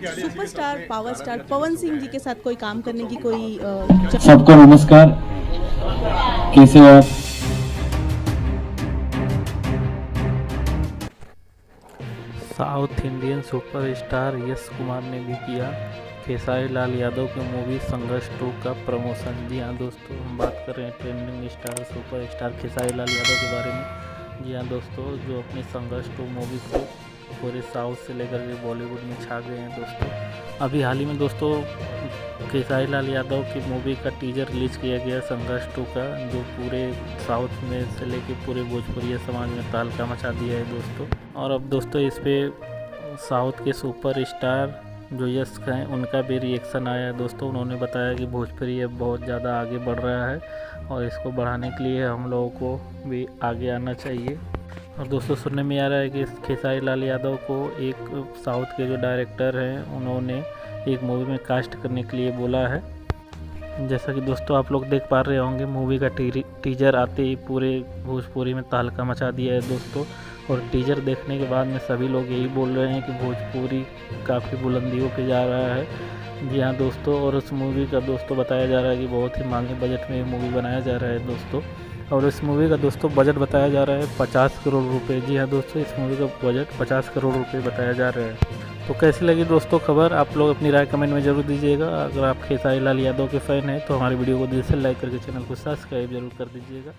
Superstar power star Pawan Singh ji के साथ कोई काम करने की कोई सबको नमस्कार। कैसे हो आप? South Indian superstar Yash Kumar ने भी किया खेसारी लाल यादव की मूवी संघर्ष 2 का प्रमोशन। जी हाँ दोस्तों, हम बात कर रहे हैं trending star superstar Khesari Lal Yadav के बारे में। जी हाँ दोस्तों, जो अपनी संघर्ष 2 मूवी को पूरे साउथ से लेकर के बॉलीवुड में छा गए हैं दोस्तों। अभी हाल ही में दोस्तों खेसारी लाल यादव की मूवी का टीजर रिलीज किया गया संघर्ष 2 का, जो पूरे साउथ में से लेके पूरे भोजपुरी समाज में तहलका मचा दिया है दोस्तों। और अब दोस्तों इस पे साउथ के सुपरस्टार जो यश हैं उनका भी रिएक्शन आया है दोस्तों। उन्होंने बताया कि भोजपुरी अब बहुत ज़्यादा आगे बढ़ रहा है और इसको बढ़ाने के लिए हम लोगों को भी आगे आना चाहिए। और दोस्तों सुनने में आ रहा है कि खेसारी लाल यादव को एक साउथ के जो डायरेक्टर हैं उन्होंने एक मूवी में कास्ट करने के लिए बोला है। जैसा कि दोस्तों आप लोग देख पा रहे होंगे, मूवी का टीजर आते ही पूरे भोजपुरी में तहलका मचा दिया है दोस्तों। और टीजर देखने के बाद में सभी लोग यही बोल रहे हैं कि भोजपुरी काफ़ी बुलंदियों पे जा रहा है। जी हाँ दोस्तों, और उस मूवी का दोस्तों बताया जा रहा है कि बहुत ही महंगे बजट में मूवी बनाया जा रहा है दोस्तों। और इस मूवी का दोस्तों बजट बताया जा रहा है 50 करोड़ रुपए। जी हाँ दोस्तों, इस मूवी का बजट 50 करोड़ रुपए बताया जा रहा है। तो कैसी लगी दोस्तों खबर, आप लोग अपनी राय कमेंट में ज़रूर दीजिएगा। अगर आप खेसारी लाल यादव के फ़ैन हैं तो हमारी वीडियो को दिल से लाइक करके चैनल को सब्सक्राइब जरूर कर दीजिएगा।